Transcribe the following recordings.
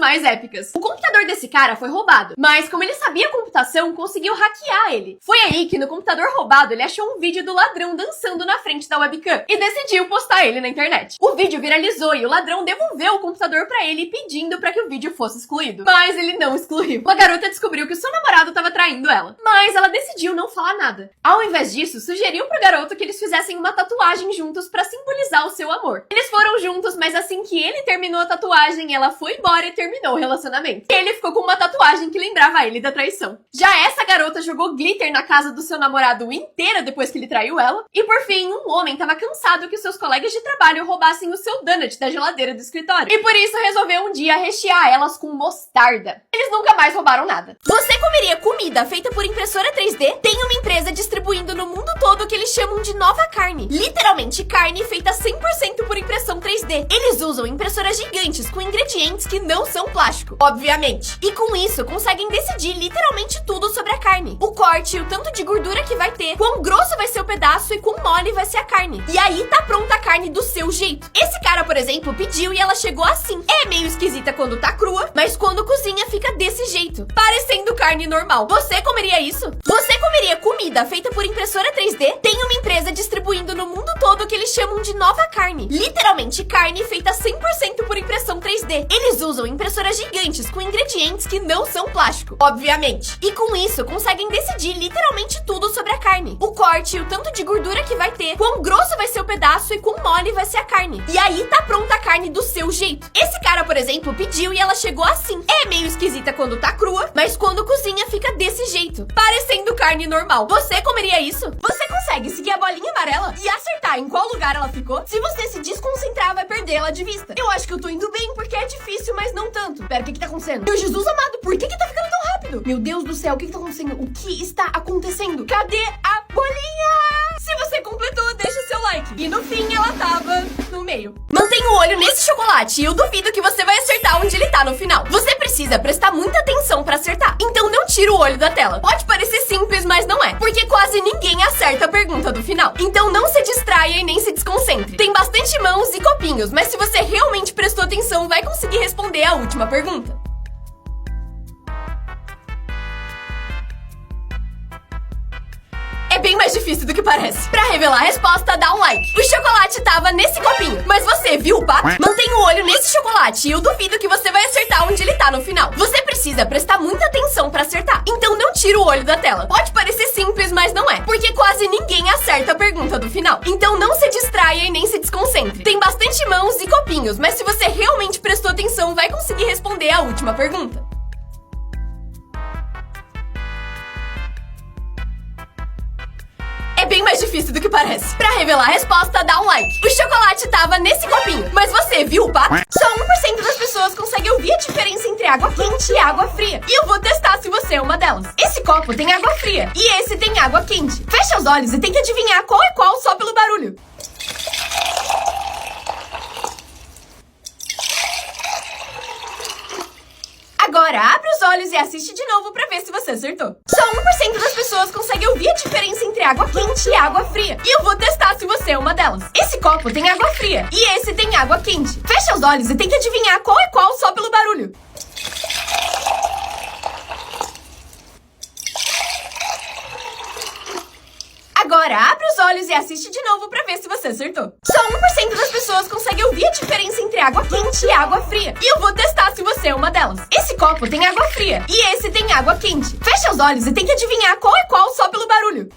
mais épicas. O computador desse cara foi roubado, mas como ele sabia computação, conseguiu hackear ele. Foi aí que no computador roubado ele achou um vídeo do ladrão dançando na frente da webcam e decidiu postar ele na internet. O vídeo viralizou e o ladrão devolveu o computador pra ele pedindo pra que o vídeo fosse excluído. Mas ele não excluiu. A garota descobriu que o seu namorado tava traindo ela, mas ela decidiu não falar nada. Ao invés disso, sugeriu pro garoto que eles fizessem uma tatuagem juntos pra simbolizar o seu amor. Eles foram juntos, mas assim que ele terminou a tatuagem, ela foi embora e terminou o relacionamento. Ele ficou com uma tatuagem que lembrava ele da traição. Já essa garota jogou glitter na casa do seu namorado inteira depois que ele traiu ela. E por fim, um homem tava cansado que seus colegas de trabalho roubassem o seu donut da geladeira do escritório. E por isso resolveu um dia rechear elas com mostarda. Eles nunca mais roubaram nada. Você comeria comida feita por impressora 3D? Tem uma empresa distribuindo no mundo todo o que eles chamam de nova carne. Literalmente carne feita 100% por impressão 3D. Eles usam impressoras gigantes com ingredientes que não são plástico, obviamente. E com isso, conseguem decidir literalmente tudo sobre a carne. O corte, o tanto de gordura que vai ter, quão grosso vai ser o pedaço e quão mole vai ser a carne. E aí tá pronta a carne do seu jeito. Esse cara, por exemplo, pediu e ela chegou assim. É meio esquisita quando tá crua, mas quando cozinha fica desse jeito, parecendo carne normal. Você comeria isso? Você comeria comida feita por impressora 3D? Tem uma empresa distribuindo no mundo todo o que eles chamam de nova carne. Literalmente carne feita 100% por impressão 3D. Eles usam impressoras gigantes com ingredientes que não são plástico, obviamente. E com isso, conseguem decidir literalmente tudo sobre a carne. O corte, o tanto de gordura que vai ter, quão grosso vai ser o pedaço e quão mole vai ser a carne. E aí tá pronta a carne do seu jeito. Esse cara, por exemplo, pediu e ela chegou assim. É meio esquisita quando tá crua, mas quando cozinha fica desse jeito, parecendo carne normal. Você comeria isso? Você consegue seguir a bolinha amarela e acertar em qual lugar ela ficou? Se você se desconcentrar, vai perder ela de vista. Eu acho que eu tô indo bem porque é difícil, mas não tanto. Pera, o que tá acontecendo? Meu Jesus amado, por que tá ficando tão rápido? Meu Deus do céu, o que tá acontecendo? O que está acontecendo? Cadê a bolinha? Se você completou, deixa o seu like. E no fim, ela tava no meio. Mantenha o olho nesse chocolate e eu duvido que você vai acertar onde ele tá no final. Você precisa prestar muita atenção pra acertar. Então não tira o olho da tela. Pode parecer simples, mas não é. Porque quase ninguém acerta a pergunta do final. Então não se distraia e nem se desconcentre. Tem bastante mãos e copinhos, mas se você realmente prestou atenção, vai conseguir responder a última pergunta. É bem mais difícil do que parece. Pra revelar a resposta, dá um like. O chocolate tava nesse copinho, mas você viu o pato? Mantenha o olho nesse chocolate e eu duvido que você vai acertar onde ele tá no final. Você precisa prestar muita atenção pra acertar. Então não tira o olho da tela. Pode parecer simples, mas não é. Porque quase ninguém acerta a pergunta do final. Então não se distraia e nem se desconcentre. Tem bastante mãos e copinhos, mas se você realmente prestou atenção, vai conseguir responder a última pergunta. É bem mais difícil do que parece. Pra revelar a resposta, dá um like. O chocolate tava nesse copinho, mas você viu o pato? Só 1% das pessoas consegue ouvir a diferença entre água quente e água fria. E eu vou testar se você é uma delas. Esse copo tem água fria e esse tem água quente. Fecha os olhos e tente adivinhar qual é qual só pelo barulho. Agora abre os olhos e assiste de novo pra ver se você acertou. Só 1% das pessoas consegue ouvir a diferença entre água quente e água fria. E eu vou testar se você é uma delas. Esse copo tem água fria e esse tem água quente. Fecha os olhos e tente adivinhar qual é qual só pelo barulho. Agora abre os olhos e assiste de novo pra ver se você acertou. Só 1% das pessoas consegue ouvir a diferença entre água quente e água fria. E eu vou testar se você é uma delas. Esse copo tem água fria e esse tem água quente. Fecha os olhos e tente adivinhar qual é qual só pelo barulho.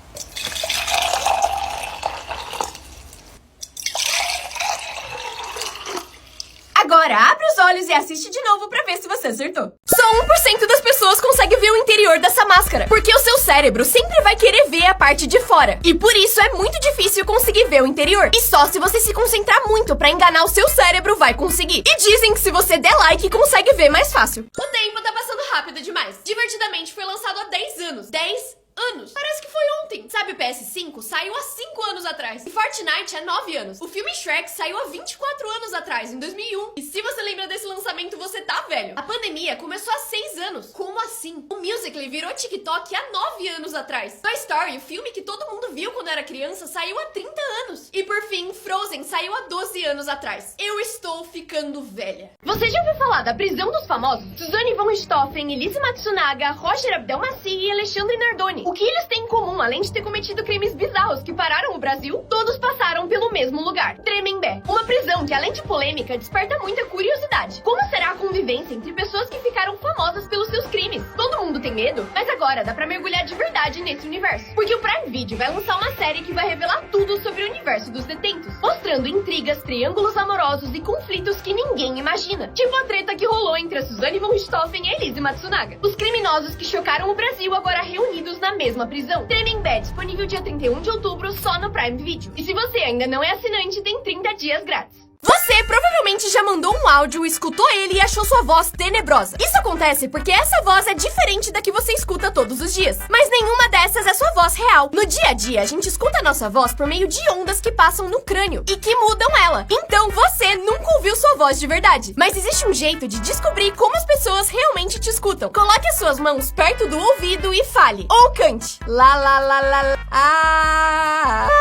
Agora abre os olhos e assiste de novo pra ver se você acertou. Só 1% das pessoas consegue ver o interior dessa máscara, porque o seu cérebro sempre vai querer ver a parte de fora. E por isso é muito difícil conseguir ver o interior. E só se você se concentrar muito pra enganar o seu cérebro vai conseguir. E dizem que se você der like, consegue ver mais fácil. O tempo tá passando rápido demais. Divertidamente foi lançado há 10 anos. 10 Anos. Parece que foi ontem. Sabe, o PS5 saiu há 5 anos atrás. E Fortnite há 9 anos. O filme Shrek saiu há 24 anos atrás, em 2001. E se você lembra desse lançamento, você tá velho. A pandemia começou há 6 anos. Como assim? O Musical.ly virou TikTok há 9 anos atrás. Toy Story, o filme que todo mundo viu quando era criança, saiu há 30 anos. E por fim, Frozen saiu há 12 anos atrás. Eu estou ficando velha. Você já ouviu falar da prisão dos famosos? Suzanne von Richthofen, Elise Matsunaga, Roger Abdelmaci e Alexandre Nardoni. O que eles têm em comum, além de ter cometido crimes bizarros que pararam o Brasil? Todos passaram pelo mesmo lugar, Tremembé. Uma prisão que, além de polêmica, desperta muita curiosidade. Como será a convivência entre pessoas que ficaram famosas pelos seus crimes? Todo mundo tem medo? Mas agora dá pra mergulhar de verdade nesse universo. Porque o Prime Video vai lançar uma série que vai revelar tudo sobre o universo dos detentos, mostrando intrigas, triângulos amorosos e conflitos que ninguém imagina. Tipo a treta que rolou entre a Suzanne von Richthofen e a Elise Matsunaga. Os criminosos que chocaram o Brasil agora reunidos na mesma prisão. Tremembé, disponível dia 31 de outubro só no Prime Video. E se você ainda não é assinante, tem 30 dias grátis. Você provavelmente já mandou um áudio, escutou ele e achou sua voz tenebrosa. Isso acontece porque essa voz é diferente da que você escuta todos os dias. Mas nenhuma dessas é sua voz real. No dia a dia, a gente escuta a nossa voz por meio de ondas que passam no crânio e que mudam ela. Então você nunca ouviu sua voz de verdade. Mas existe um jeito de descobrir como as pessoas realmente te escutam. Coloque as suas mãos perto do ouvido e fale. Ou cante. Lá, lá, lá, lá, lá.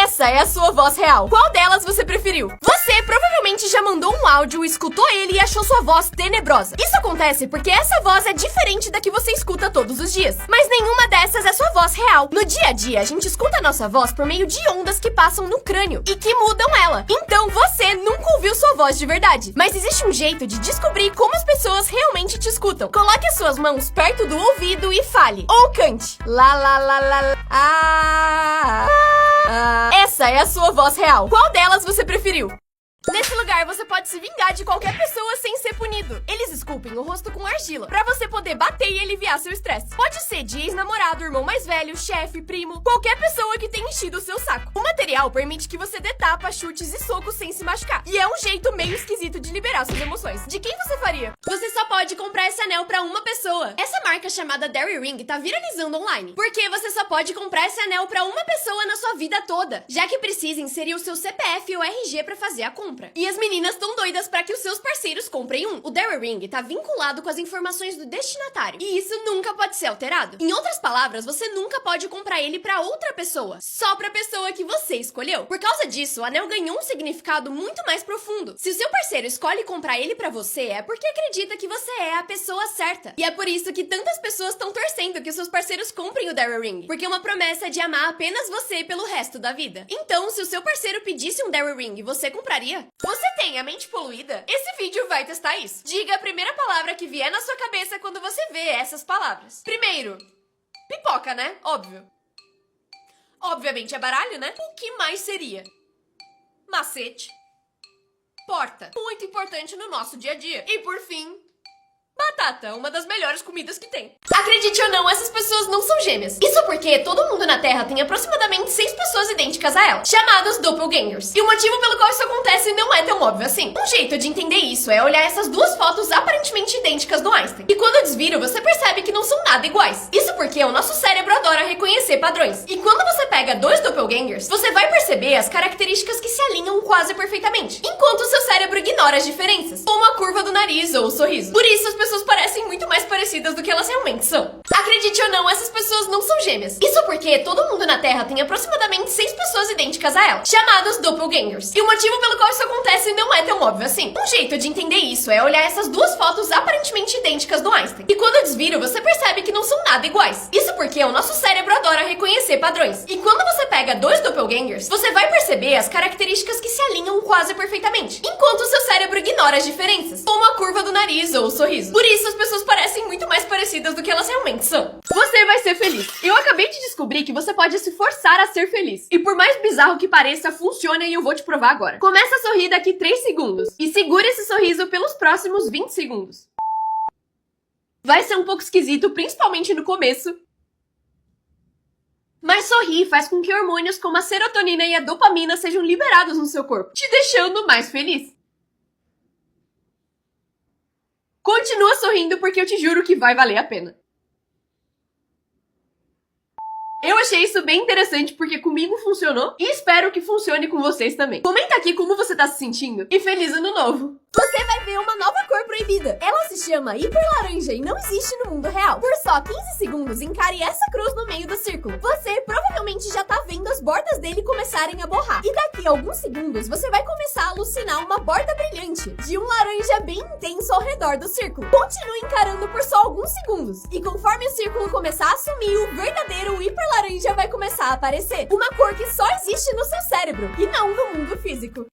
Essa é a sua voz real. Qual delas você preferiu? Você provavelmente já mandou um áudio, escutou ele e achou sua voz tenebrosa. Isso acontece porque essa voz é diferente da que você escuta todos os dias. Mas nenhuma dessas é sua voz real. No dia a dia, a gente escuta a nossa voz por meio de ondas que passam no crânio e que mudam ela. Então você nunca ouviu sua voz de verdade. Mas existe um jeito de descobrir como as pessoas realmente te escutam. Coloque as suas mãos perto do ouvido e fale. Ou cante. Lá, lá, lá, lá, lá. Essa é a sua voz real. Qual delas você preferiu? Nesse lugar, você pode se vingar de qualquer pessoa sem ser punido. Eles esculpem o rosto com argila, pra você poder bater e aliviar seu estresse. Pode ser de ex-namorado, irmão mais velho, chefe, primo, qualquer pessoa que tenha enchido o seu saco. O material permite que você dê tapa, chutes e socos sem se machucar. E é um jeito meio esquisito de liberar suas emoções. De quem você faria? Você só pode comprar esse anel pra uma pessoa. Essa marca chamada Dairy Ring tá viralizando online. Porque você só pode comprar esse anel pra uma pessoa na sua vida toda. Já que precisa inserir o seu CPF ou RG pra fazer a compra. E as meninas estão doidas para que os seus parceiros comprem um. O Dairy Ring tá vinculado com as informações do destinatário. E isso nunca pode ser alterado. Em outras palavras, você nunca pode comprar ele para outra pessoa. Só pra pessoa que você escolheu. Por causa disso, o anel ganhou um significado muito mais profundo. Se o seu parceiro escolhe comprar ele para você, é porque acredita que você é a pessoa certa. E é por isso que tantas pessoas estão torcendo que os seus parceiros comprem o Dairy Ring. Porque é uma promessa de amar apenas você pelo resto da vida. Então, se o seu parceiro pedisse um Dairy Ring, você compraria? Você tem a mente poluída? Esse vídeo vai testar isso. Diga a primeira palavra que vier na sua cabeça quando você vê essas palavras. Primeiro, pipoca, né? Óbvio. Obviamente é baralho, né? O que mais seria? Macete. Porta. Muito importante no nosso dia a dia. E por fim, batata, uma das melhores comidas que tem. Acredite ou não, essas pessoas não são gêmeas. Isso porque todo mundo na Terra tem aproximadamente 6 pessoas idênticas a ela, chamadas doppelgangers. E o motivo pelo qual isso acontece não é tão óbvio assim. Um jeito de entender isso é olhar essas duas fotos aparentemente idênticas do Einstein. E quando desvira, você percebe que não são nada iguais. Isso porque o nosso cérebro adora reconhecer padrões. E quando você pega dois doppelgangers, você vai perceber as características que se alinham quase perfeitamente, enquanto o seu cérebro ignora as diferenças, como a curva do nariz ou o sorriso. Por isso, as pessoas parecem muito mais parecidas do que elas realmente são. Acredite ou não, essas pessoas não são gêmeas. Isso porque todo mundo na Terra tem aproximadamente 6 pessoas idênticas a ela, chamadas doppelgangers. E o motivo pelo qual isso acontece não é tão óbvio assim. Um jeito de entender isso é olhar essas duas fotos aparentemente idênticas do Einstein. E quando desvira, você percebe que não são nada iguais. Isso porque o nosso cérebro adora reconhecer padrões. E quando você pega dois doppelgangers, você vai perceber as características que se alinham quase perfeitamente, enquanto o seu cérebro ignora as diferenças, como a curva do nariz ou o sorriso. Por isso, as pessoas parecem muito mais parecidas do que elas realmente são. Você vai ser feliz. Eu acabei de descobrir que você pode se forçar a ser feliz. E por mais bizarro que pareça, funciona e eu vou te provar agora. Começa a sorrir daqui 3 segundos. E segura esse sorriso pelos próximos 20 segundos. Vai ser um pouco esquisito, principalmente no começo. Mas sorrir faz com que hormônios como a serotonina e a dopamina sejam liberados no seu corpo, te deixando mais feliz. Continua sorrindo porque eu te juro que vai valer a pena. Eu achei isso bem interessante porque comigo funcionou e espero que funcione com vocês também. Comenta aqui como você tá se sentindo e feliz ano novo! Você vai ver uma nova cor proibida. Ela se chama hiperlaranja e não existe no mundo real. Por só 15 segundos, encare essa cruz no meio do círculo. Você provavelmente já tá vendo as bordas dele começarem a borrar. E daqui a alguns segundos, você vai começar a alucinar uma borda brilhante de um laranja bem intenso ao redor do círculo. Continue encarando por só alguns segundos. E conforme o círculo começar a sumir, o verdadeiro hiperlaranja vai começar a aparecer. Uma cor que só existe no seu cérebro e não no mundo físico.